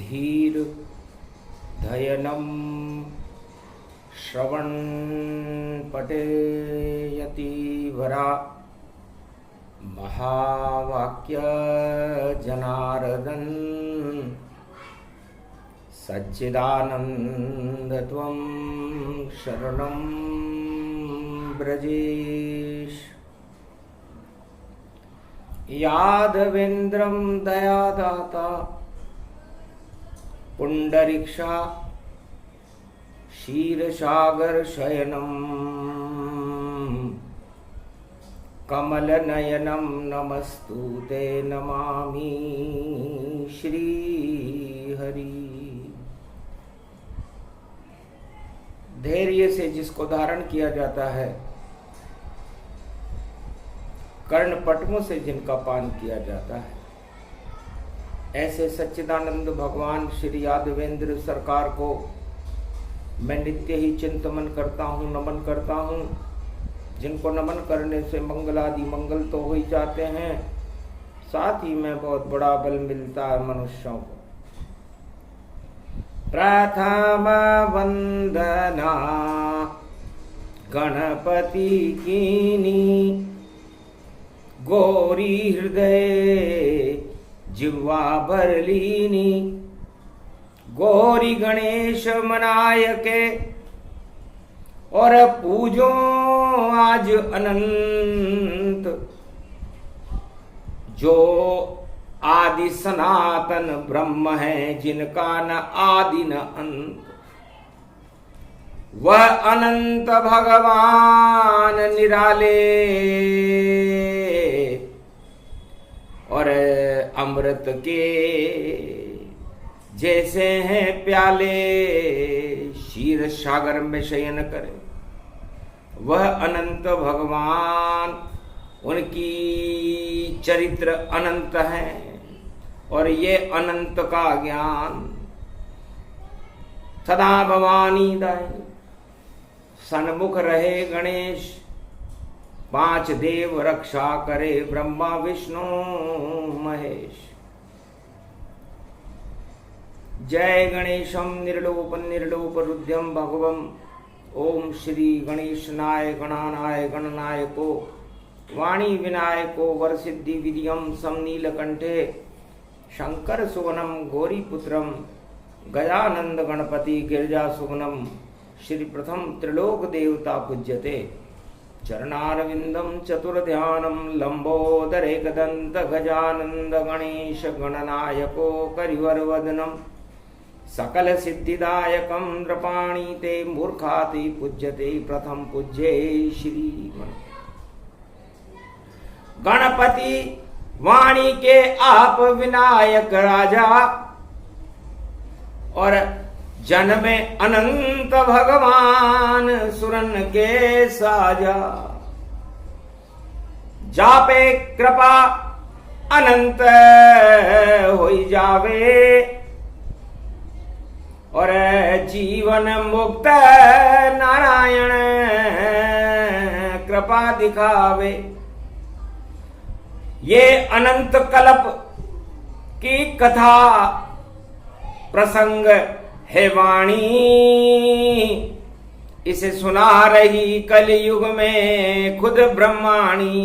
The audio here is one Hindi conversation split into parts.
धीर धयनम श्रवण पठेयति वरा महावाक्य जनार्दन सच्चिदानंद त्वं शरणं ब्रजेश। यादवेन्द्रं दयादाता पुंडरीक्षा क्षीरसागर शयनम कमलनयनम नमस्तुते नमामि श्रीहरि। धैर्य से जिसको धारण किया जाता है, कर्णपटमों से जिनका पान किया जाता है, ऐसे सच्चिदानंद भगवान श्री यादवेंद्र सरकार को मैं नित्य ही चिंतन करता हूँ, नमन करता हूँ। जिनको नमन करने से मंगलादि मंगल तो हो ही जाते हैं, साथ ही में बहुत बड़ा बल मिलता है मनुष्यों को। प्रथम वंदना गणपति कीनी, गौरी हृदय जिह्वा भरलीनी। गौरी गणेश मनायके और पूजो आज अनंत। जो आदि सनातन ब्रह्म है, जिनका न आदि न अंत, वह अनंत भगवान निराले और अमृत के जैसे हैं प्याले। क्षीर सागर में शयन करे वह अनंत भगवान, उनकी चरित्र अनंत है और ये अनंत का ज्ञान। सदा भवानी दाई सन्मुख रहे गणेश, पांच देव रक्षा करे ब्रह्मा विष्णु महेश। जय गणेशम निर्लोप निर्लोप रुद्यम भगवम। ओम श्री गणेशनाय गणानाय गणनायको वाणी विनायको वरसिद्धि विधियम समनीलकंठे शंकर सुवनम गौरीपुत्रम गजानंद गणपति गिरिजा सुवनम। श्री प्रथम त्रिलोक देवता पूज्यते चरणारविंदम चतुर्ध्यानम लंबोदर एकदंत गजानंद गणेश गणनायको करिवरवदनम सकल सिद्धिदायकम नृपाणी ते मूर्खाति पूज्यते प्रथम पूज्ये श्री गणपति वाणी के आप विनायक राजा और जन में अनंत भगवान सुरन के साजा। जापे कृपा अनंत होई जावे और जीवन मुक्त नारायण कृपा दिखावे। ये अनंत कल्प की कथा प्रसंग है वाणी, इसे सुना रही कलयुग में खुद ब्रह्माणी।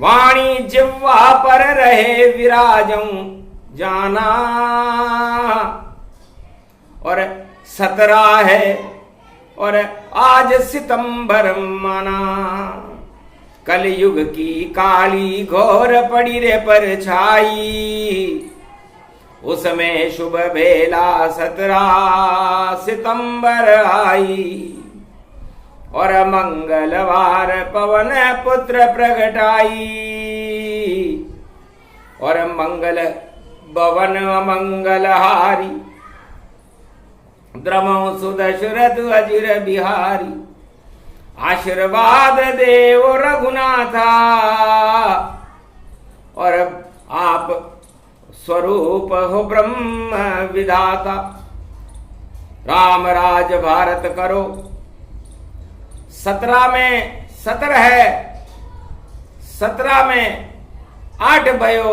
वाणी जिह्वा पर रहे विराजं जाना और 17 है और आज सितंबर माना। कलयुग की काली घोर पड़ी रे पर छाई, उसमें शुभ बेला 17 सितंबर आई। और मंगलवार पवन पुत्र प्रगटाई और मंगल भवन मंगलहारी। द्रमो सुदशरथ अजिर बिहारी, आशीर्वाद देव रघुनाथा। और आप स्वरूप हो ब्रह्म विधाता। राम राज भारत करो। 17 में 17 है, 17 में 8 भयो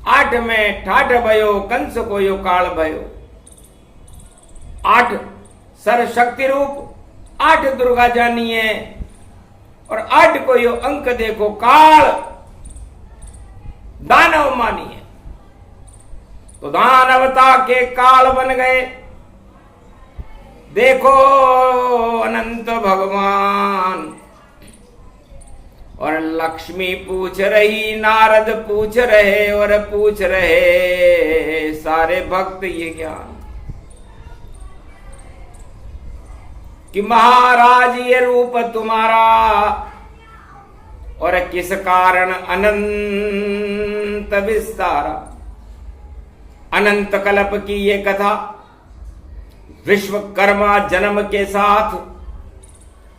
8 में ठाठ भयो कंस को यो काल भयो। 8 सर शक्ति रूप, 8 दुर्गा जानिए, और 8 को यो अंक देखो काल दानव मानिए। तो दानवता के काल बन गए। देखो अनंत भगवान, और लक्ष्मी पूछ रही, नारद पूछ रहे, और पूछ रहे सारे भक्त ये ज्ञान कि महाराज ये रूप तुम्हारा, और किस कारण अनंत विस्तारा। अनंत कल्प की ये कथा विश्वकर्मा जन्म के साथ,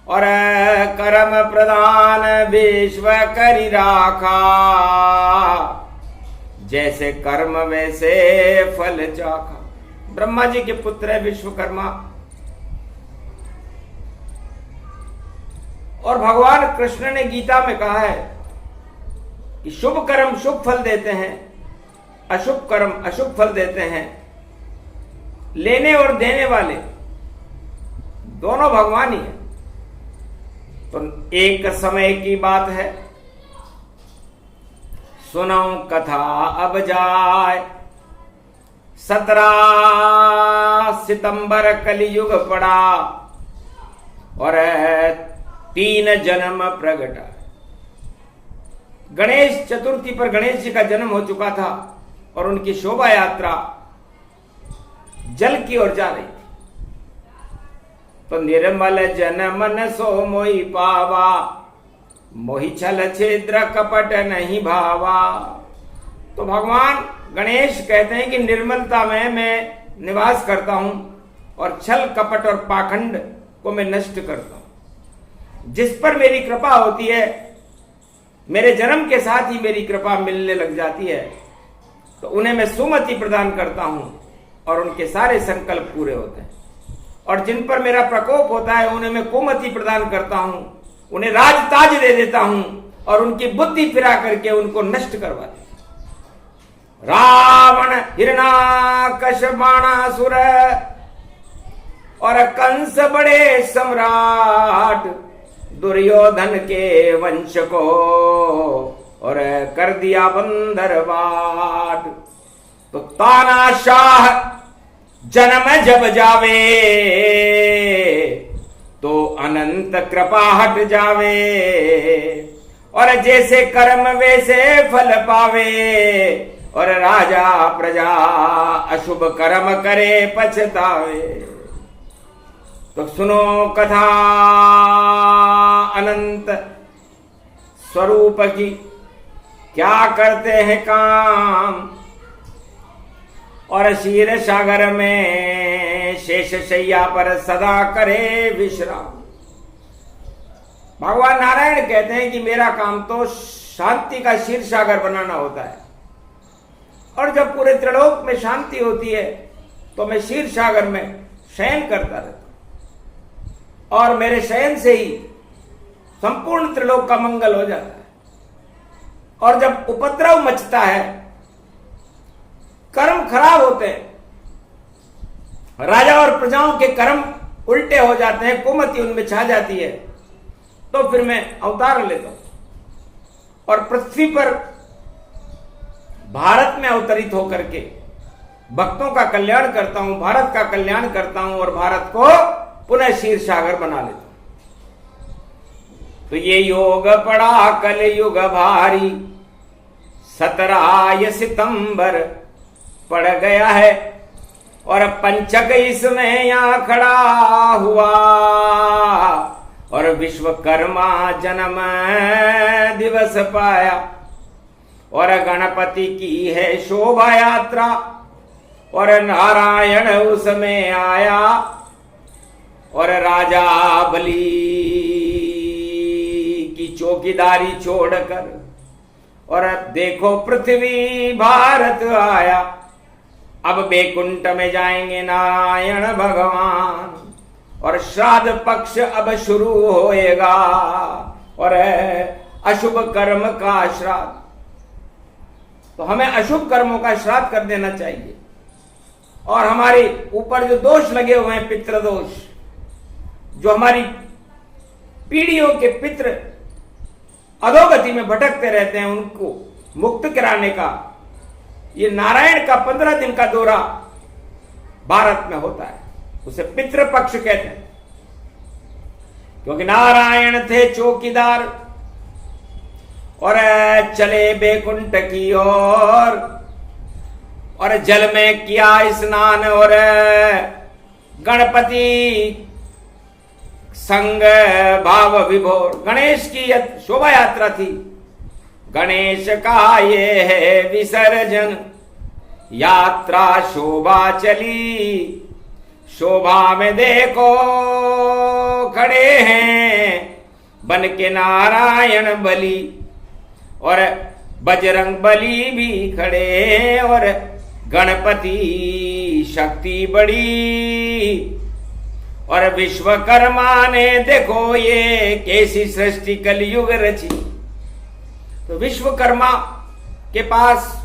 और कर्म प्रधान विश्व करि राखा। जैसे कर्म वैसे फल चाखा। ब्रह्मा जी के पुत्र है विश्वकर्मा, और भगवान कृष्ण ने गीता में कहा है कि शुभ कर्म शुभ फल देते हैं, अशुभ कर्म अशुभ फल देते हैं। लेने और देने वाले दोनों भगवान ही हैं। तो एक समय की बात है, सुनो कथा अब जाए। 17 सितंबर कलियुग पड़ा, और 3 जन्म प्रगटा। गणेश चतुर्थी पर गणेश जी का जन्म हो चुका था, और उनकी शोभा यात्रा जल की ओर जा रही थी। तो निर्मल जन मन सो मोहि पावा, मोहि छल छिद्र कपट नहीं भावा। तो भगवान गणेश कहते हैं कि निर्मलता में मैं निवास करता हूं, और छल कपट और पाखंड को मैं नष्ट करता हूं। जिस पर मेरी कृपा होती है, मेरे जन्म के साथ ही मेरी कृपा मिलने लग जाती है, तो उन्हें मैं सुमति प्रदान करता हूं, और उनके सारे संकल्प पूरे होते हैं। और जिन पर मेरा प्रकोप होता है, उन्हें मैं कुमति प्रदान करता हूं, उन्हें राज ताज दे देता हूं, और उनकी बुद्धि फिरा करके उनको नष्ट करवा देता हूं। रावण हिरणाकश बाणासुर, और कंस बड़े सम्राट, दुर्योधन के वंश को और कर दिया बंदरबाट। तो तानाशाह जन्म जब जावे, तो अनंत कृपा हट जावे। और जैसे कर्म वैसे फल पावे, और राजा प्रजा अशुभ कर्म करे पछतावे। तो सुनो कथा अनंत स्वरूप की, क्या करते हैं काम। और क्षीर सागर में शेष शैया पर सदा करे विश्राम। भगवान नारायण कहते हैं कि मेरा काम तो शांति का क्षीर सागर बनाना होता है, और जब पूरे त्रिलोक में शांति होती है, तो मैं क्षीर सागर में शयन करता रहता हूं, और मेरे शयन से ही संपूर्ण त्रिलोक का मंगल हो जाता है। और जब उपद्रव मचता है, कर्म खराब होते हैं, राजा और प्रजाओं के कर्म उल्टे हो जाते हैं, कुमति उनमें छा जाती है, तो फिर मैं अवतार लेता हूं, और पृथ्वी पर भारत में अवतरित होकर के भक्तों का कल्याण करता हूं, भारत का कल्याण करता हूं, और भारत को पुनः क्षीर सागर बना लेता हूं। तो ये योग पड़ा कल युग भारी, 17 सितंबर पड़ गया है, और पंचक इसमें यहां खड़ा हुआ, और विश्वकर्मा जन्म दिवस पाया। और गणपति की है शोभा यात्रा, और नारायण उसमें आया, और राजा बलि की चौकीदारी छोड़कर, और देखो पृथ्वी भारत आया। अब बैकुंठ में जाएंगे नारायण भगवान, और श्राद्ध पक्ष अब शुरू होएगा, और अशुभ कर्म का श्राद्ध। तो हमें अशुभ कर्मों का श्राद्ध कर देना चाहिए। और हमारे ऊपर जो दोष लगे हुए हैं, पितृदोष, जो हमारी पीढ़ियों के पितृ अधोगति में भटकते रहते हैं, उनको मुक्त कराने का ये नारायण का 15 दिन का दौरा भारत में होता है। उसे पितृपक्ष कहते हैं, क्योंकि नारायण थे चौकीदार और चले बैकुंठ की ओर, और जल में किया स्नान, और गणपति संग भाव विभोर। गणेश की शोभा यात्रा थी। गणेश का ये है विसर्जन, यात्रा शोभा चली, शोभा में देखो खड़े हैं बन के नारायण बलि, और बजरंग बली भी खड़े हैं, और गणपति शक्ति बड़ी, और विश्वकर्मा ने देखो ये कैसी सृष्टि कलयुग रची। तो विश्वकर्मा के पास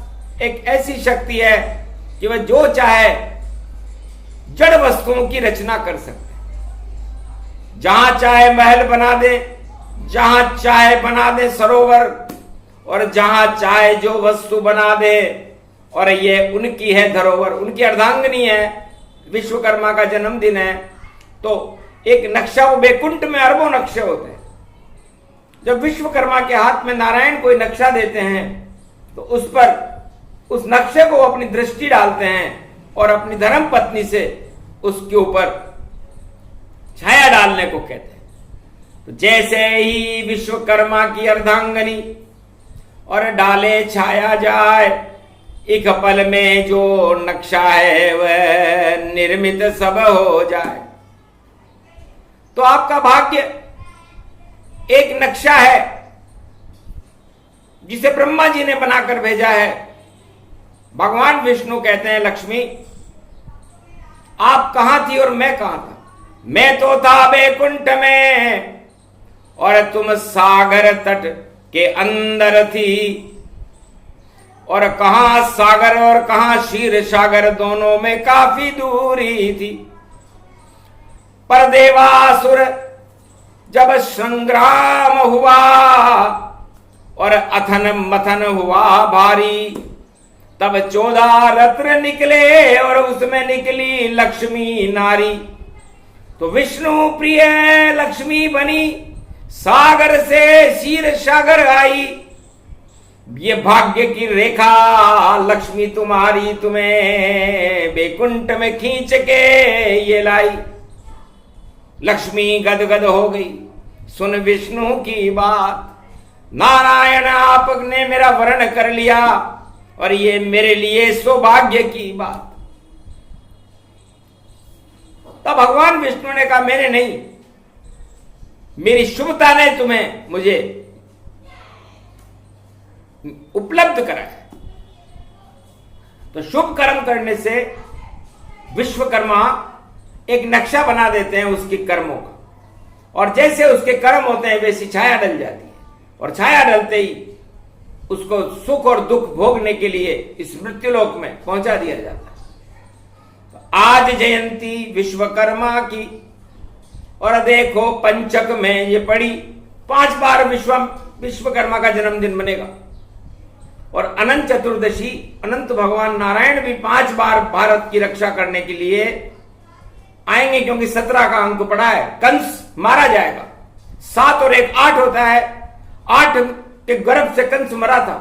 एक ऐसी शक्ति है कि वह जो चाहे जड़ वस्तुओं की रचना कर सकते हैं। जहां चाहे महल बना दे, जहां चाहे बना दे सरोवर, और जहां चाहे जो वस्तु बना दे, और ये उनकी है धरोहर, उनकी अर्धांगिनी है। विश्वकर्मा का जन्मदिन है तो एक नक्शा, वो बैकुंठ में अरबों नक्शे होते हैं। जब विश्वकर्मा के हाथ में नारायण कोई नक्शा देते हैं तो उस पर, उस नक्शे को अपनी दृष्टि डालते हैं और अपनी धर्म पत्नी से उसके ऊपर छाया डालने को कहते हैं। तो जैसे ही विश्वकर्मा की अर्धांगनी और डाले छाया जाए, एक पल में जो नक्शा है वह निर्मित सब हो जाए। तो आपका भाग्य एक नक्शा है जिसे ब्रह्मा जी ने बनाकर भेजा है। भगवान विष्णु कहते हैं, लक्ष्मी आप कहां थी और मैं कहां था? मैं तो था बैकुंठ में और तुम सागर तट के अंदर थी। और कहां सागर और कहां क्षीर सागर, दोनों में काफी दूरी थी। पर देवासुर जब संग्राम हुआ और अथन मथन हुआ भारी, तब 14 रत्न निकले और उसमें निकली लक्ष्मी नारी। तो विष्णु प्रिय लक्ष्मी बनी, सागर से क्षीर सागर आई। ये भाग्य की रेखा लक्ष्मी तुम्हारी, तुम्हें बैकुंठ में खींच के ये लाई। लक्ष्मी गदगद हो गई सुन विष्णु की बात, नारायण आपने मेरा वर्ण कर लिया और ये मेरे लिए सौभाग्य की बात। तब भगवान विष्णु ने कहा, मेरे नहीं, मेरी शुभता ने तुम्हें मुझे उपलब्ध कराया। तो शुभ कर्म करने से विश्वकर्मा एक नक्शा बना देते हैं उसके कर्मों का, और जैसे उसके कर्म होते हैं वैसी छाया डल जाती है, और छाया डलते ही उसको सुख और दुख भोगने के लिए इस मृत्युलोक में पहुंचा दिया जाता है। तो आज जयंती विश्वकर्मा की, और देखो पंचक में ये पड़ी 5 बार विश्वकर्मा का जन्मदिन बनेगा। और अनंत चतुर्दशी, अनंत भगवान नारायण भी 5 बार भारत की रक्षा करने के लिए आएंगे, क्योंकि 17 का अंक पड़ा है। कंस मारा जाएगा, 7 और 1 8 होता है। 8 के गर्भ से कंस मरा था।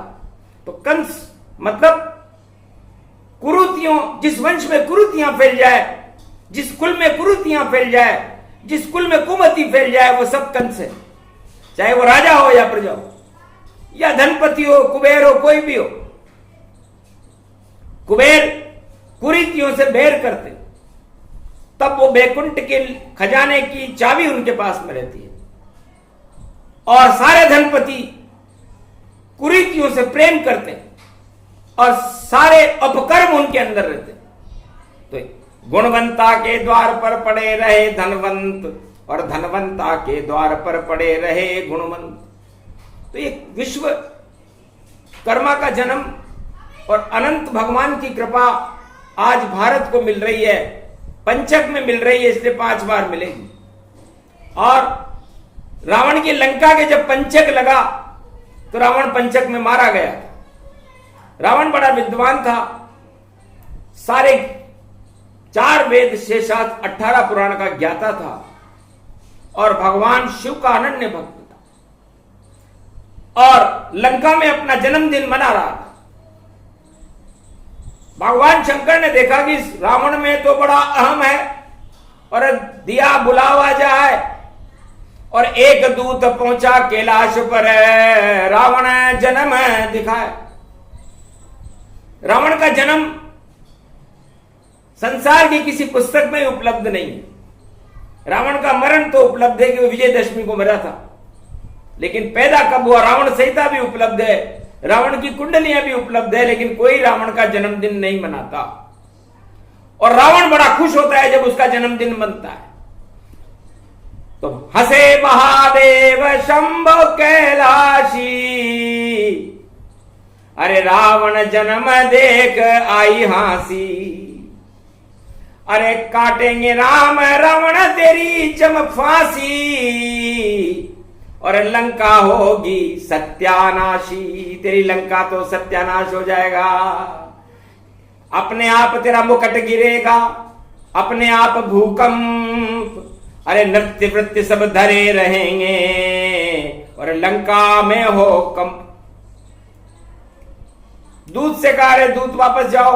तो कंस मतलब कुरीतियों, जिस वंश में कुरीतियां फैल जाए, जिस कुल में कुरीतियां फैल जाए, जिस कुल में कुमति फैल जाए, वो सब कंस है। चाहे वो राजा हो या प्रजा हो, या धनपति हो, कुबेर हो, कोई भी हो। कुबेर कुरीतियों से बैर करते, तब वो बैकुंठ के खजाने की चाबी उनके पास में रहती है। और सारे धनपति कुरीतियों से प्रेम करते हैं और सारे अपकर्म उनके अंदर रहते हैं। तो गुणवंता के द्वार पर पड़े रहे धनवंत, और धनवंता के द्वार पर पड़े रहे गुणवंत। तो ये विश्वकर्मा का जन्म और अनंत भगवान की कृपा आज भारत को मिल रही है, पंचक में मिल रही है, इसलिए 5 बार मिलेगी। और रावण की लंका के जब पंचक लगा तो रावण पंचक में मारा गया। रावण बड़ा विद्वान था, सारे 4 वेद शेषात 18 पुराण का ज्ञाता था और भगवान शिव का अनन्य भक्त था और लंका में अपना जन्मदिन मना रहा था। भगवान शंकर ने देखा कि इस रावण में तो बड़ा अहम है और दिया बुलावा जाए, और एक दूत पहुंचा कैलाश पर, रावण जन्म दिखाए। रावण का जन्म संसार की किसी पुस्तक में उपलब्ध नहीं है। रावण का मरण तो उपलब्ध है कि वो विजयदशमी को मरा था, लेकिन पैदा कब हुआ, रावण संहिता भी उपलब्ध है, रावण की कुंडलियां भी उपलब्ध है, लेकिन कोई रावण का जन्मदिन नहीं मनाता। और रावण बड़ा खुश होता है जब उसका जन्मदिन मनता है। तो हंसे महादेव शंभो कैलाशी, अरे रावण जन्म देख आई हासी, अरे काटेंगे राम रावण तेरी जम फांसी, और लंका होगी सत्यानाशी, तेरी लंका तो सत्यानाश हो जाएगा। अपने आप तेरा मुकुट गिरेगा, अपने आप भूकंप, अरे नृत्य वृत्य सब धरे रहेंगे और लंका में हो कंप। दूत से कहा, रे दूत वापस जाओ,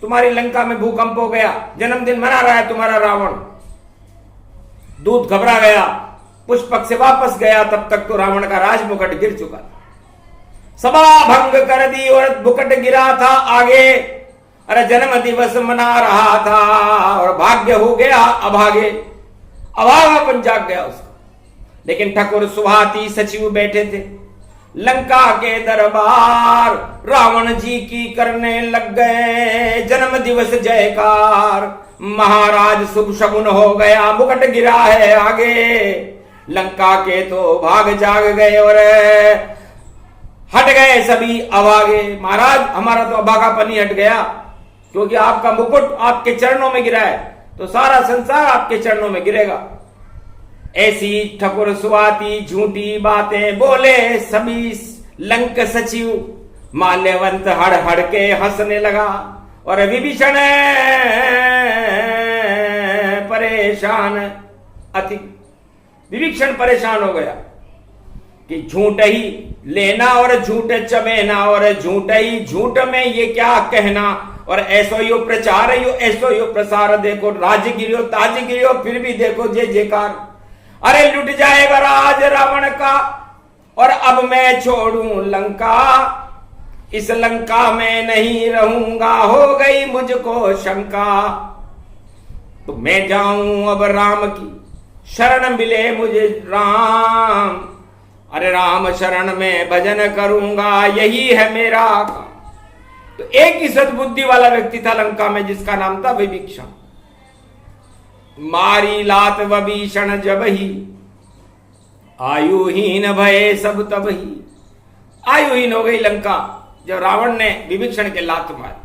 तुम्हारी लंका में भूकंप हो गया, जन्मदिन मना रहा है तुम्हारा रावण। दूत घबरा गया, पुष्पक से वापस गया, तब तक तो रावण का राज मुकुट गिर चुका था। सभा भंग कर दी और मुकुट गिरा था आगे, अरे जन्म दिवस मना रहा था और भाग्य हो गया अभागे, अभागापन जाग गया उसका। लेकिन ठाकुर सुहाती सचिव बैठे थे लंका के दरबार, रावण जी की करने लग गए जन्म दिवस जयकार। महाराज शुभ शगुन हो गया, मुकुट गिरा है आगे, लंका के तो भाग जाग गए और हट गए सभी अभागे। महाराज हमारा तो अभागापन ही हट गया, क्योंकि आपका मुकुट आपके चरणों में गिरा है, तो सारा संसार आपके चरणों में गिरेगा। ऐसी ठकुर सुवाती झूठी बातें बोले सभी लंक सचिव। माल्यवंत हड़ हड़ के हंसने लगा और विभीषण परेशान, अति विभीषण परेशान हो गया कि झूठ ही लेना और झूठ चमेना और झूठ ही झूठ में ये क्या कहना, और ऐसो यो प्रचार यो ऐसो यो प्रसार, देखो राज गिरियो ताज गिरियो फिर भी देखो जय जयकार। अरे लुट जाएगा राज रावण का और अब मैं छोड़ूं लंका, इस लंका में नहीं रहूंगा, हो गई मुझको शंका। तो मैं जाऊं अब राम की शरण मिले मुझे राम, अरे राम शरण में भजन करूंगा, यही है मेरा काम। तो एक ही सद्बुद्धि वाला व्यक्ति था लंका में, जिसका नाम था विभीषण। मारी लात विभीषण जब ही, आयुहीन भये सब तब ही। आयुहीन हो गई लंका जब रावण ने विभीषण के लात मारी,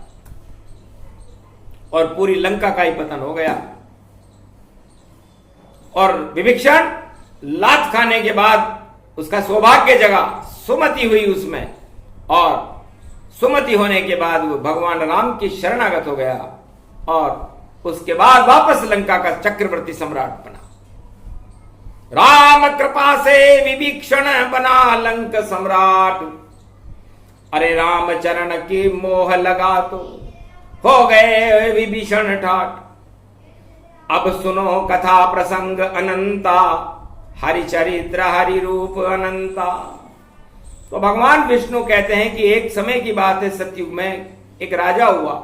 और पूरी लंका का ही पतन हो गया। और विभीषण लात खाने के बाद उसका सौभाग्य जगा, सुमति हुई उसमें, और सुमति होने के बाद वो भगवान राम की शरणागत हो गया, और उसके बाद वापस लंका का चक्रवर्ती सम्राट बना। राम कृपा से विभीषण बना लंक सम्राट, अरे राम चरण की मोह लगा तो हो गए विभीषण ठाट। अब सुनो कथा प्रसंग अनंता, हरि चरित्र हरि रूप अनंता। तो भगवान विष्णु कहते हैं कि एक समय की बात है, सतयुग में एक राजा हुआ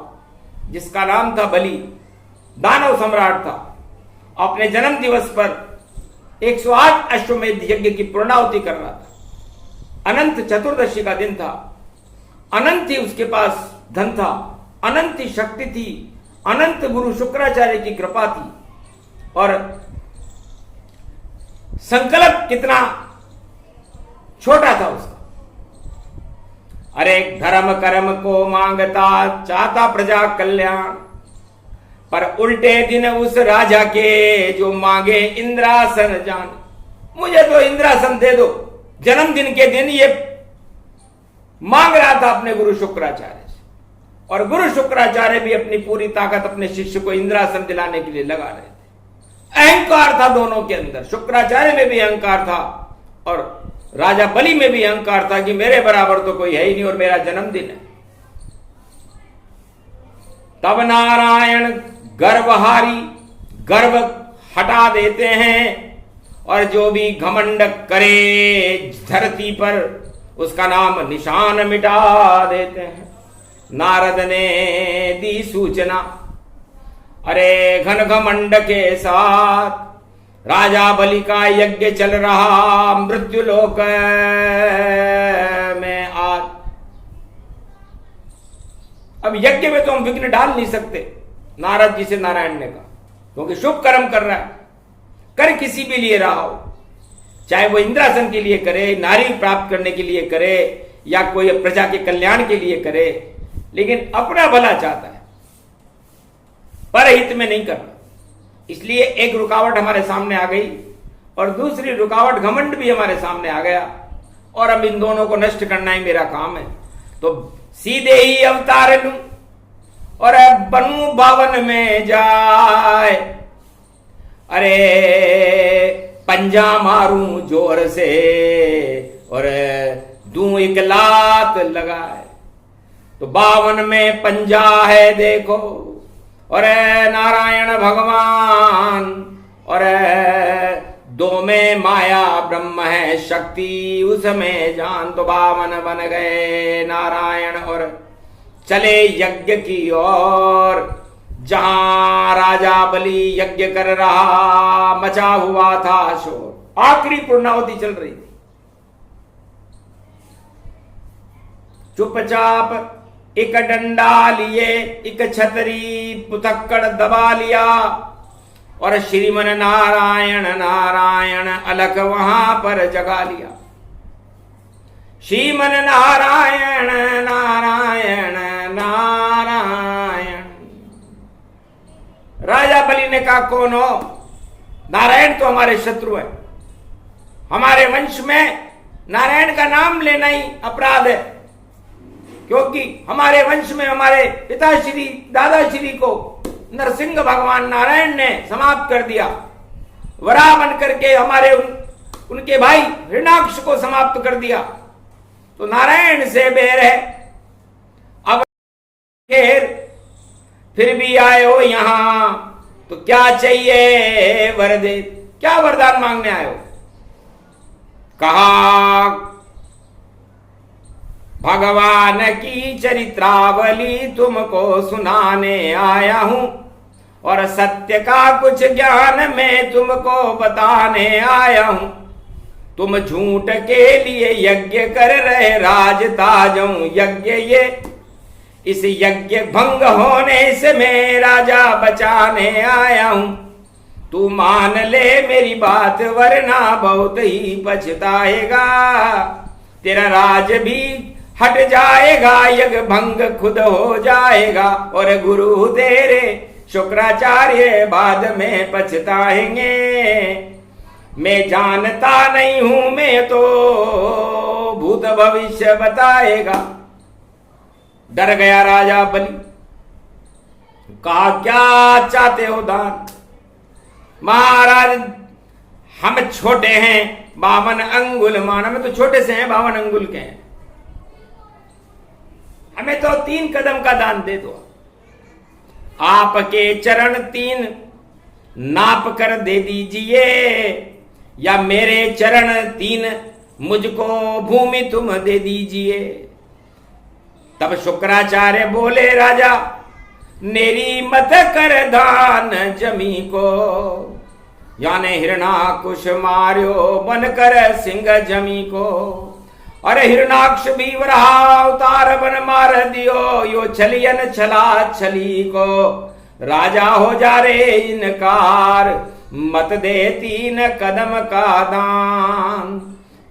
जिसका नाम था बलि, दानव सम्राट था। अपने जन्म दिवस पर 108 अश्वमेध यज्ञ की पूर्णाहुति कर रहा था। अनंत चतुर्दशी का दिन था, अनंत ही उसके पास धन था, अनंत ही शक्ति थी, अनंत गुरु शुक्राचार्य की कृपा थी, और संकल्प कितना छोटा था उसका। अरे धर्म कर्म को मांगता, चाहता प्रजा कल्याण, पर उल्टे दिन उस राजा के जो मांगे इंद्रासन जान। मुझे तो इंद्रासन दे दो। जन्मदिन के दिन ये मांग रहा था अपने गुरु शुक्राचार्य से, और गुरु शुक्राचार्य भी अपनी पूरी ताकत अपने शिष्य को इंद्रासन दिलाने के लिए लगा रहे थे। अहंकार था दोनों के अंदर, शुक्राचार्य में भी अहंकार था और राजा बलि में भी अहंकार था कि मेरे बराबर तो कोई है ही नहीं और मेरा जन्मदिन है। तब नारायण गर्वहारी गर्व हटा देते हैं, और जो भी घमंड करे धरती पर उसका नाम निशान मिटा देते हैं। नारद ने दी सूचना, अरे घन घमंड के साथ राजा बलि का यज्ञ चल रहा मृत्यु लोक में आज। अब यज्ञ में तो हम विघ्न डाल नहीं सकते, नारद जी से नारायण ने कहा, क्योंकि शुभ कर्म कर रहा है, कर किसी भी लिए रहा हो, चाहे वो इंद्रासन के लिए करे, नारी प्राप्त करने के लिए करे, या कोई प्रजा के कल्याण के लिए करे, लेकिन अपना भला चाहता है, परहित में नहीं करना। इसलिए एक रुकावट हमारे सामने आ गई, और दूसरी रुकावट घमंड भी हमारे सामने आ गया, और अब इन दोनों को नष्ट करना ही मेरा काम है। तो सीधे ही अवतार लूं और बनूं बावन में जाए, अरे पंजा मारूं जोर से और दूं एक लात लगाए। तो 52 में पंजा है देखो, और नारायण भगवान, और 2 में माया ब्रह्म है शक्ति, उसमें जान। तो 52 बन गए नारायण और चले यज्ञ की ओर। जहां राजा बलि यज्ञ कर रहा, मचा हुआ था शोर, आखिरी पूर्णाहुति चल रही थी। चुपचाप एक डंडा लिए, एक छतरी पुथक्कड़ दबा लिया, और श्रीमन नारायण नारायण अलख वहां पर जगा लिया। श्रीमन नारायण नारायण नारायण। राजा बलि ने कहा, कौन हो? नारायण तो हमारे शत्रु है, हमारे वंश में नारायण का नाम लेना ही अपराध है, क्योंकि हमारे वंश में हमारे पिताश्री दादाश्री को नरसिंह भगवान नारायण ने समाप्त कर दिया, वराह बन करके हमारे उनके भाई हिरण्याक्ष को समाप्त कर दिया। तो नारायण से बैर है। अब फिर भी आए हो यहां, तो क्या चाहिए वर दे? क्या वरदान मांगने आए हो? कहा, भगवान की चरित्रावली तुमको सुनाने आया हूं, और सत्य का कुछ ज्ञान मैं तुमको बताने आया हूं। तुम झूठ के लिए यज्ञ कर रहे, राजताजों यज्ञ ये, इस यज्ञ भंग होने से मैं राजा बचाने आया हूं। तू मान ले मेरी बात, वरना बहुत ही पछताएगा, तेरा राज भी हट जाएगा, यज्ञ भंग खुद हो जाएगा, और गुरु तेरे शुक्राचार्य बाद में पछताएंगे। मैं जानता नहीं हूं, मैं तो भूत भविष्य बताएगा। डर गया राजा बलि, कहा क्या चाहते हो दान? महाराज हम छोटे हैं, 52 अंगुल मान, हमें तो छोटे से हैं, 52 अंगुल के हैं, हमें तो 3 कदम का दान दे दो। आपके चरण 3 नाप कर दे दीजिए, या मेरे चरण 3 मुझको भूमि तुम दे दीजिए। तब शुक्राचार्य बोले, राजा मेरी मत कर दान जमी को, याने हिरणाकुश मार्यो बनकर सिंह जमी को, अरे हिरणाक्ष भी वरावतार बन मार दियो, यो छलियन छला छली को, राजा हो जा रे इनकार, मत दे 3 कदम का दान।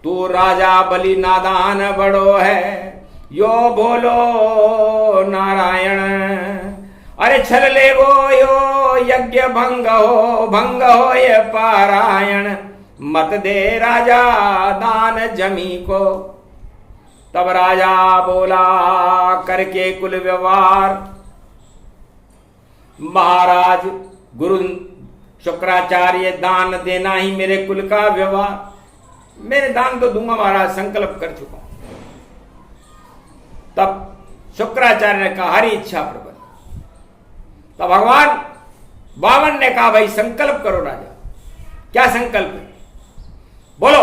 तू राजा बलि नादान बड़ो है, यो बोलो नारायण। अरे छल ले वो यो यज्ञ भंग हो ये पारायण। मत दे राजा दान जमी को। तब राजा बोला करके कुल व्यवहार, महाराज गुरु शुक्राचार्य दान देना ही मेरे कुल का व्यवहार। मेरे दान तो दूंगा महाराज, संकल्प कर चुका हूं। तब शुक्राचार्य ने कहा हरी इच्छा प्रबल। तब भगवान वामन ने कहा भाई संकल्प करो राजा। क्या संकल्प है? बोलो।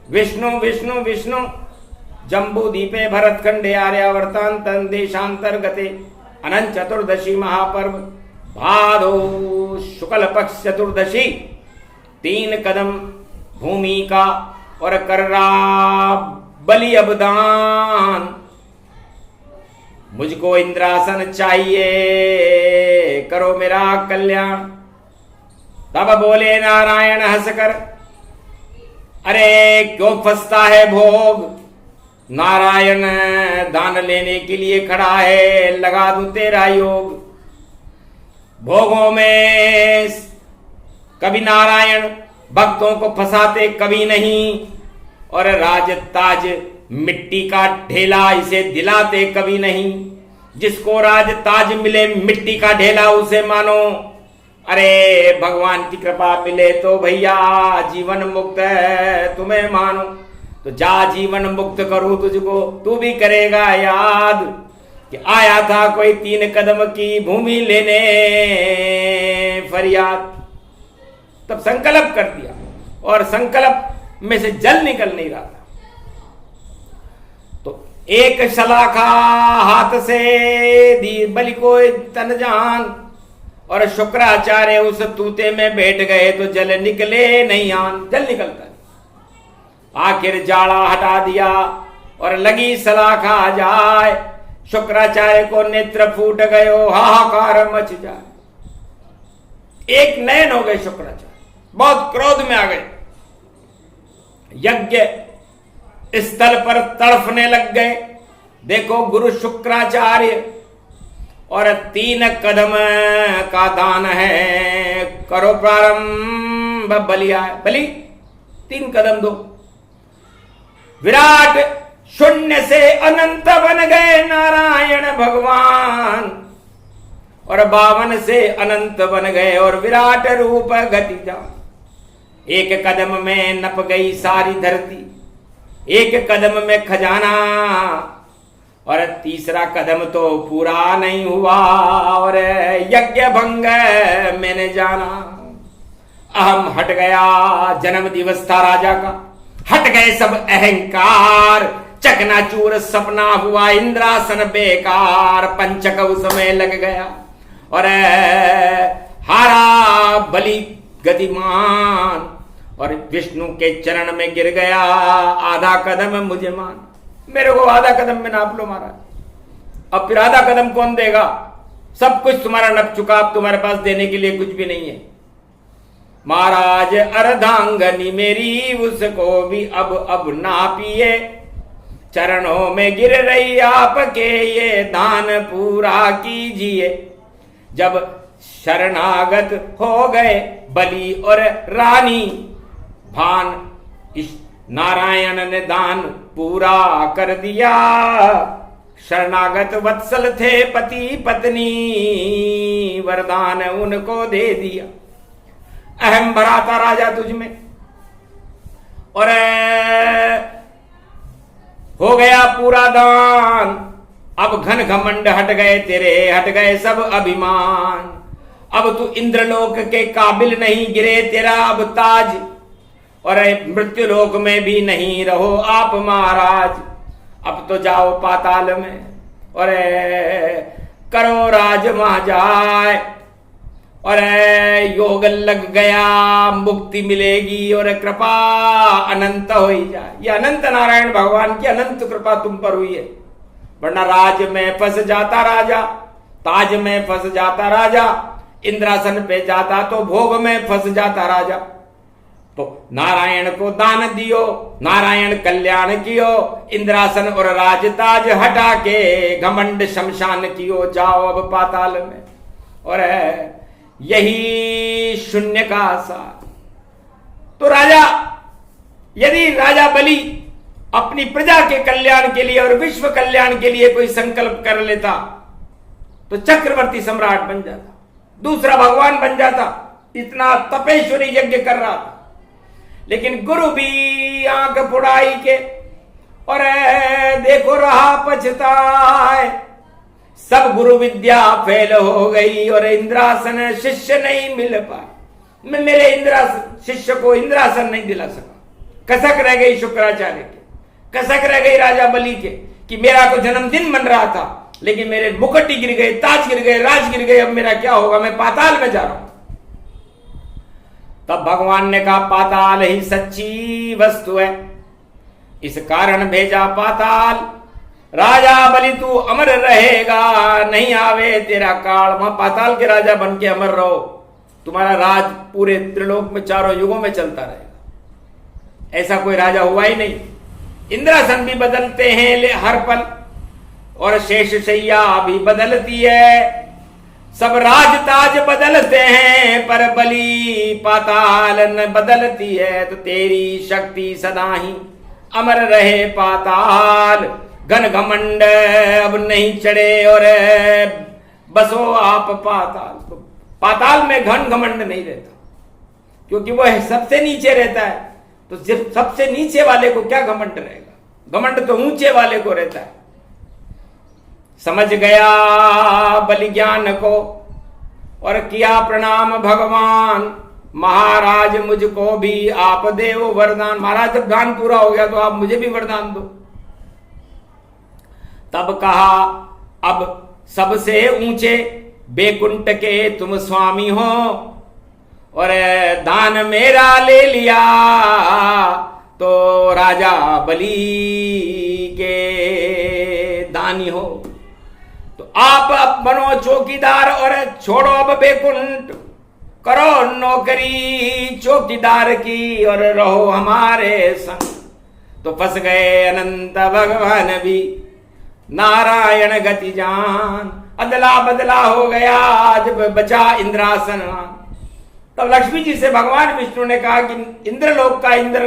विष्णु विष्णु विष्णु जम्बू दीपे भरत खंडे आर्यावर्तांतन देशांतर्गते अनंत चतुर्दशी महापर्व भादो शुक्ल पक्ष चतुर्दशी 3 कदम भूमि का और कर्रा बलि अबदान। मुझको इंद्रासन चाहिए, करो मेरा कल्याण। तब बोले नारायण हंसकर, अरे क्यों फंसता है भोग? नारायण दान लेने के लिए खड़ा है, लगा दूं तेरा योग। भोगों में कभी नारायण भक्तों को फंसाते कभी नहीं, और राज ताज मिट्टी का ढेला इसे दिलाते कभी नहीं। जिसको राज ताज मिले मिट्टी का ढेला उसे मानो। अरे भगवान की कृपा मिले तो भैया जीवन मुक्त है तुम्हें मानो। तो जा जीवन मुक्त करूं तुझको, तू भी करेगा याद कि आया था कोई 3 कदम की भूमि लेने फरियाद। तब संकल्प कर दिया और संकल्प में से जल निकल नहीं रहा था। तो एक शलाखा हाथ से दी बलि को तन जान, और शुक्राचार्य उस तूते में बैठ गए तो जल निकले नहीं आन। जल निकलता है। आखिर जाड़ा हटा दिया और लगी सलाखा जाए। शुक्राचार्य को नेत्र फूट गयो, हाहाकार मच जाए। एक नयन हो गए शुक्राचार्य, बहुत क्रोध में आ गए। यज्ञ स्थल पर तड़फने लग गए। देखो गुरु शुक्राचार्य, और 3 कदम का दान है, करो प्रारंभ बलि आए। बलि 3 कदम दो। विराट शून्य से अनंत बन गए नारायण भगवान, और 52 से अनंत बन गए और विराट रूप गति जान। 1 कदम में नप गई सारी धरती, 1 कदम में खजाना, और 3रा कदम तो पूरा नहीं हुआ और यज्ञ भंग मैंने जाना। अहम हट गया, जन्म दिवस था राजा का, हट गए सब अहंकार। चकनाचूर सपना हुआ, इंद्रासन बेकार, पंचक उसमें लग गया और हारा बलि गतिमान, और विष्णु के चरण में गिर गया। आधा कदम मुझे मान, मेरे को आधा कदम में नाप लो महाराज। अब फिर आधा कदम कौन देगा? सब कुछ तुम्हारा नप चुका, अब तुम्हारे पास देने के लिए कुछ भी नहीं है। महाराज अर्धांगनी मेरी उसको भी अब नापिए, चरणों में गिर रही आपके ये दान पूरा कीजिए। जब शरणागत हो गए बलि और रानी, भान इस नारायण ने दान पूरा कर दिया। शरणागत वत्सल थे पति पत्नी, वरदान उनको दे दिया। अहम भरा था राजा तुझ में, और हो गया पूरा दान। अब घन घमंड हट गए तेरे, हट गए सब अभिमान। अब तू इंद्रलोक के काबिल नहीं, गिरे तेरा अब ताज, और मृत्युलोक में भी नहीं रहो आप महाराज। अब तो जाओ पाताल में और करो राज वहां जाए, और योग लग गया, मुक्ति मिलेगी और कृपा अनंत हो ही जाए। ये अनंत नारायण भगवान की अनंत कृपा तुम पर हुई है, वरना राज में फंस जाता राजा, ताज में फंस जाता राजा, इंद्रासन पे जाता तो भोग में फंस जाता राजा। तो नारायण को दान दियो, नारायण कल्याण कियो, इंद्रासन और राजताज हटा के घमंड शमशान कियो, जाओ अब पाताल में। और यही शून्य का सार। तो राजा, यदि राजा बलि अपनी प्रजा के कल्याण के लिए और विश्व कल्याण के लिए कोई संकल्प कर लेता तो चक्रवर्ती सम्राट बन जाता, दूसरा भगवान बन जाता, इतना तपेश्वरी यज्ञ कर रहा था। लेकिन गुरु भी आंख पुड़ाई के और देखो रहा पछताए, सब गुरु विद्या फेल हो गई और इंद्रासन शिष्य नहीं मिल पाया। मैं मेरे शिष्य को इंद्रासन नहीं दिला सका। कसक रह गई शुक्राचार्य के, कसक रह गई राजा बलि के कि मेरा तो जन्मदिन मन रहा था, लेकिन मेरे मुकुट गिर गए, ताज गिर गए, राज गिर गए, अब मेरा क्या होगा, मैं पाताल में जा रहा हूं। तब भगवान ने कहा पाताल ही सच्ची वस्तु है, इस कारण भेजा पाताल। राजा बलि तू अमर रहेगा, नहीं आवे तेरा काल। वहां पाताल के राजा बन के अमर रहो, तुम्हारा राज पूरे त्रिलोक में चारों युगों में चलता रहेगा। ऐसा कोई राजा हुआ ही नहीं। इंद्रासन भी बदलते हैं हर पल और शेष शैया भी बदलती है, सब राज ताज बदलते हैं पर बलि पाताल न बदलती है। तो तेरी शक्ति सदा ही अमर रहे पाताल, घन घमंड अब नहीं चढ़े और बसो आप पाताल। तो पाताल में घन घमंड नहीं रहता, क्योंकि वह सबसे नीचे रहता है। तो सिर्फ सबसे नीचे वाले को क्या घमंड रहेगा, घमंड तो ऊंचे वाले को रहता है। समझ गया बलि ज्ञान को और किया प्रणाम भगवान, महाराज मुझको भी आप देव वरदान। महाराज जब ध्यान पूरा हो गया तो आप मुझे भी वरदान दो। तब कहा अब सबसे ऊंचे बैकुंठ के तुम स्वामी हो और दान मेरा ले लिया तो राजा बलि के दानी हो। तो आप अब बनो चौकीदार और छोड़ो अब बैकुंठ, करो नौकरी चौकीदार की और रहो हमारे संग। तो फंस गए अनंत भगवान भी नारायण गति जान, अदला बदला हो गया जब बचा इंद्रासन। तब लक्ष्मी जी से भगवान विष्णु ने कहा कि इंद्रलोक का इंद्र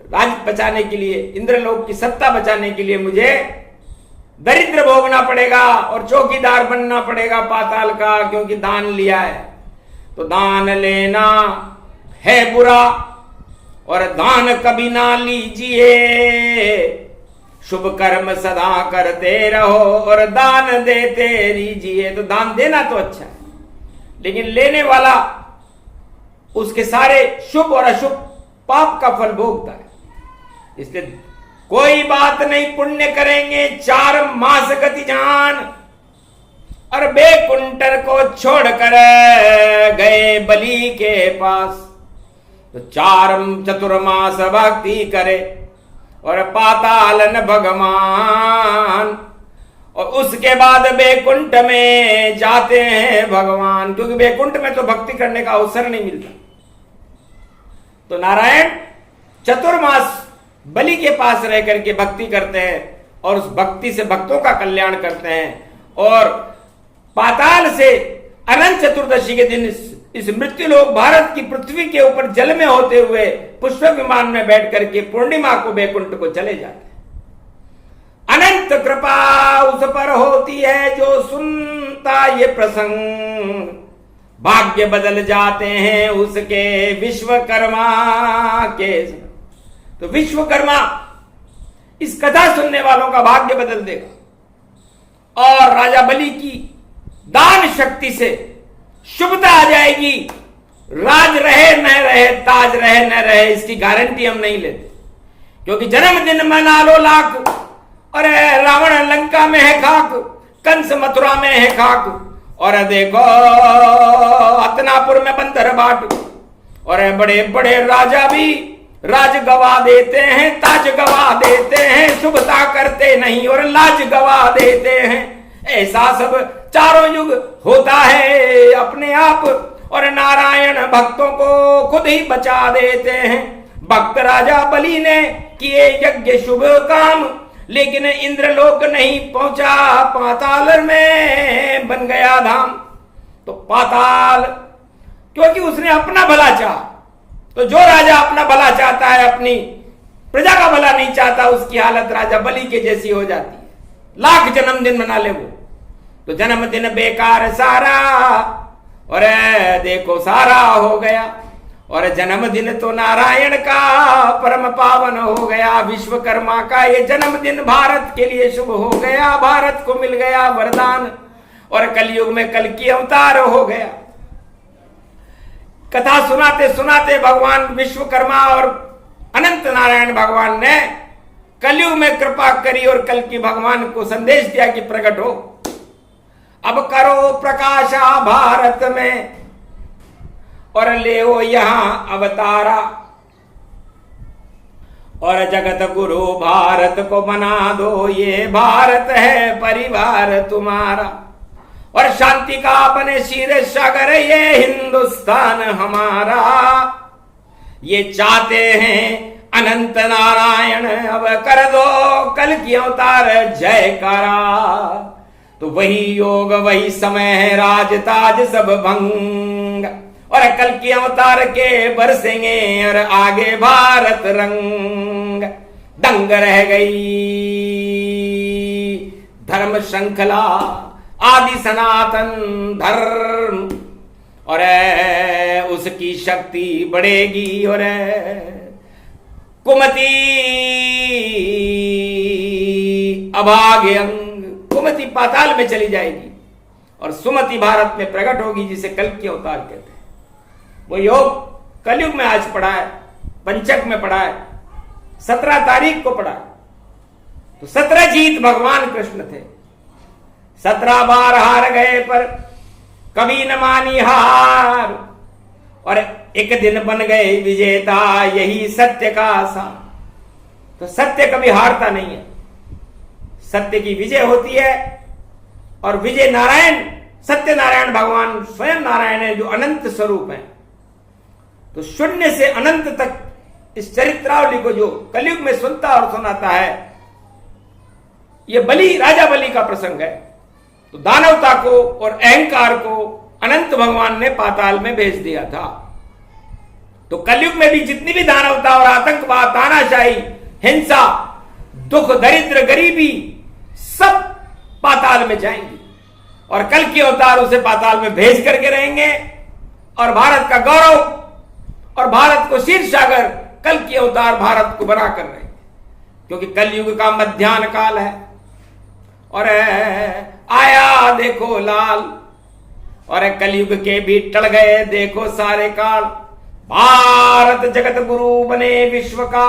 राज बचाने के लिए, इंद्रलोक की सत्ता बचाने के लिए मुझे दरिद्र भोगना पड़ेगा और चौकीदार बनना पड़ेगा पाताल का, क्योंकि दान लिया है। तो दान लेना है बुरा और दान कभी ना लीजिए, शुभ कर्म सदा करते रहो और दान देते रहिए। तो दान देना तो अच्छा है, लेकिन लेने वाला उसके सारे शुभ और अशुभ पाप का फल भोगता है। इसलिए कोई बात नहीं, पुण्य करेंगे 4 मास गति जान। और बैकुंठ को छोड़कर गए बलि के पास, तो 4 चतुर्मास भक्ति करे और पातालन भगवान। और उसके बाद बैकुंठ में जाते हैं भगवान, क्योंकि बैकुंठ में तो भक्ति करने का अवसर नहीं मिलता। तो नारायण चतुर्मास बलि के पास रह करके भक्ति करते हैं और उस भक्ति से भक्तों का कल्याण करते हैं। और पाताल से अनंत चतुर्दशी के दिन इस मृत्युलोक भारत की पृथ्वी के ऊपर जल में होते हुए पुष्प विमान में बैठ करके पूर्णिमा को बैकुंठ को चले जाते हैं। अनंत कृपा उस पर होती है जो सुनता ये प्रसंग, भाग्य बदल जाते हैं उसके विश्वकर्मा के। तो विश्वकर्मा इस कथा सुनने वालों का भाग्य बदल देगा और राजा बलि की दान शक्ति से शुभता आ जाएगी। राज रहे न रहे, ताज रहे न रहे, इसकी गारंटी हम नहीं लेते, क्योंकि जन्मदिन मना लो लाख और रावण लंका में है खाक, कंस मथुरा में है खाक, और देखो हतनापुर में बंदर बाट। और बड़े बड़े राजा भी राज गवा देते हैं, ताज गवा देते हैं, शुभता करते नहीं और लाज गवा देते हैं। ऐसा सब चारों युग होता है अपने आप, और नारायण भक्तों को खुद ही बचा देते हैं। भक्त राजा बलि ने किए यज्ञ शुभ काम, लेकिन इंद्रलोक नहीं पहुंचा, पाताल में बन गया धाम। तो पाताल, क्योंकि उसने अपना भला चाहा। तो जो राजा अपना भला चाहता है, अपनी प्रजा का भला नहीं चाहता, उसकी हालत राजा बलि के जैसी हो जाती है। लाख जन्मदिन मना ले वो, तो जन्मदिन बेकार सारा, और देखो सारा हो गया। और जन्मदिन तो नारायण का परम पावन हो गया। विश्वकर्मा का ये जन्मदिन भारत के लिए शुभ हो गया। भारत को मिल गया वरदान, और कलयुग में कल की अवतार हो गया। कथा सुनाते सुनाते भगवान विश्वकर्मा और अनंत नारायण भगवान ने कलयुग में कृपा करी और कल की भगवान को संदेश दिया कि प्रकट हो, अब करो प्रकाशा भारत में और ले ओ यहां अवतारा, और जगत गुरु भारत को बना दो, ये भारत है परिवार तुम्हारा, और शांति का बने शीर सागर ये हिंदुस्तान हमारा। ये चाहते हैं अनंत नारायण, अब कर दो कल की अवतार जयकारा। तो वही योग वही समय है, राज ताज सब भंग, और कल की अवतार के बरसेंगे और आगे भारत रंग। दंग रह गई धर्म श्रृंखला, आदि सनातन धर्म, और उसकी शक्ति बढ़ेगी। और कुमति अभागे अंग, कुमति पाताल में चली जाएगी और सुमति भारत में प्रकट होगी, जिसे कल की अवतार कहते हैं। वो योग कलयुग में आज पढ़ा है, पंचक में पढ़ा है, 17 तारीख को पढ़ा है। तो 17 जीत भगवान कृष्ण थे। 17 बार हार गए पर कभी न मानी हार, और एक दिन बन गए विजेता, यही सत्य का सार। तो सत्य कभी हारता नहीं है, सत्य की विजय होती है। और विजय नारायण, सत्य नारायण भगवान स्वयं नारायण है, जो अनंत स्वरूप है। तो शून्य से अनंत तक इस चरित्रावली को जो कलयुग में सुनता और सुनाता है, यह बलि, राजा बलि का प्रसंग है। तो दानवता को और अहंकार को अनंत भगवान ने पाताल में भेज दिया था। तो कलयुग में भी जितनी भी दानवता और आतंकवाद, तानाशाही, हिंसा, दुख, दरिद्र, गरीबी, सब पाताल में जाएंगी, और कल की अवतार उसे पाताल में भेज करके रहेंगे। और भारत का गौरव और भारत को शीर सागर, कल की अवतार भारत को बनाकर रहेंगे, क्योंकि कलयुग का मध्याह्न काल है। और आया देखो लाल, और कलयुग के भी टल गए देखो सारे काल। भारत जगत गुरु बने विश्व का,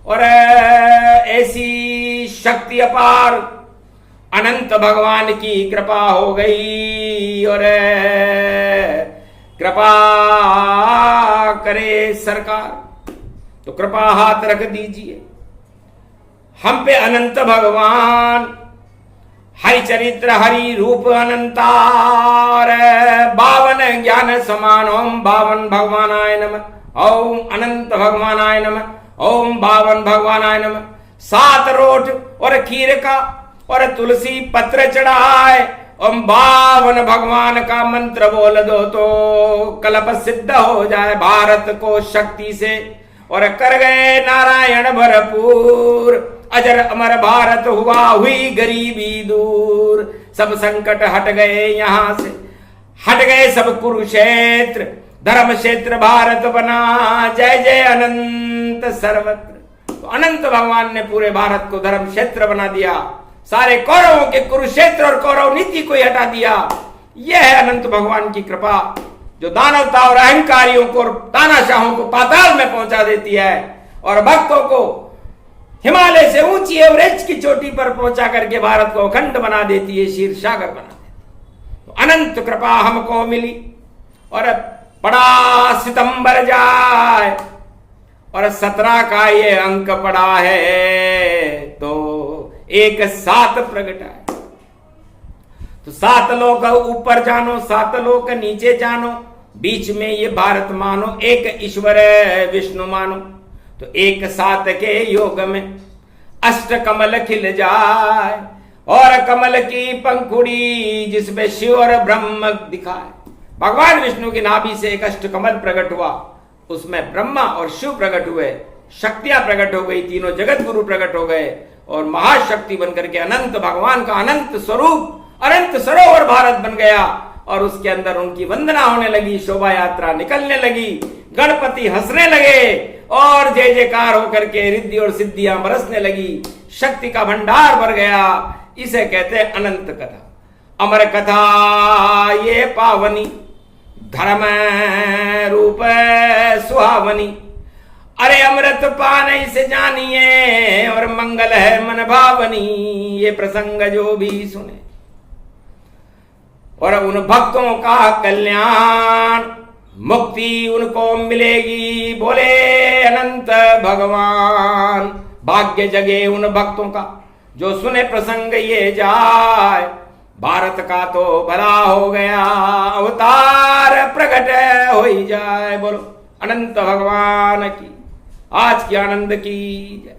और ऐसी शक्ति अपार अनंत भगवान की कृपा हो गई। और कृपा करे सरकार, तो कृपा हाथ रख दीजिए हम पे अनंत भगवान। हरि चरित्र हरि रूप अनंतार, 52 ज्ञान समान। ओम 52 भगवानाय नमः, ओम अनंत भगवानाय नमः, ओम 52 भगवानाय नमः। 7 रोट और खीर का और तुलसी पत्र चढ़ाए, ओम 52 भगवान का मंत्र बोल दो तो कल्प सिद्ध हो जाए भारत को शक्ति से। और कर गए नारायण भरपूर, अजर अमर भारत हुआ, हुई गरीबी दूर। सब संकट हट गए यहां से, हट गए सब कुरुक्षेत्र, धर्म क्षेत्र भारत बना। जय जय अनंत सर्वत्र। तो अनंत भगवान ने पूरे भारत को धर्म क्षेत्र बना दिया, सारे कौरवों के कुरुक्षेत्र और कौरव नीति को ही हटा दिया। यह है अनंत भगवान की कृपा, जो दानवता और अहंकारियों को और तानाशाहों को पाताल में पहुंचा देती है, और भक्तों को हिमालय से ऊंची एवरेस्ट की चोटी पर पहुंचा करके भारत को अखंड बना देती है, शीर सागर बना देती है। तो अनंत कृपा हमको मिली, और पड़ा सितंबर जाए, और 17 का ये अंक पड़ा है, तो 1 7 प्रगटा है। तो 7 लोक ऊपर जानो, 7 लोक नीचे जानो, बीच में ये भारत मानो, एक ईश्वर विष्णु मानो। तो एक 7 के योग में अष्ट कमल खिल जाए, और कमल की पंखुड़ी जिसमें शिव और ब्रह्म दिखाए। भगवान विष्णु की नाभि से एक अष्ट कमल प्रकट हुआ, उसमें ब्रह्मा और शिव प्रकट हुए, शक्तियां प्रकट हो गई, तीनों जगत गुरु प्रकट हो गए, और महाशक्ति बनकर के अनंत भगवान का अनंत स्वरूप, अनंत सरोवर भारत बन गया। और उसके अंदर उनकी वंदना होने लगी, शोभा यात्रा निकलने लगी, गणपति हंसने लगे, और जय जयकार होकर के रिद्धि और सिद्धियां बरसने लगी, शक्ति का भंडार भर गया। इसे कहते हैं अनंत कथा। अमर कथा ये पावनी, धर्म रूप सुहावनी, अरे अमृत पान इसे जानिए, और मंगल है मन भावनी। ये प्रसंग जो भी सुने, और उन भक्तों का कल्याण, मुक्ति उनको मिलेगी, बोले अनंत भगवान। भाग्य जगे उन भक्तों का जो सुने प्रसंग ये जाए, भारत का तो भला हो गया, अवतार प्रकट हो ही जाए। बोलो अनंत भगवान की, आज की आनंद की जय।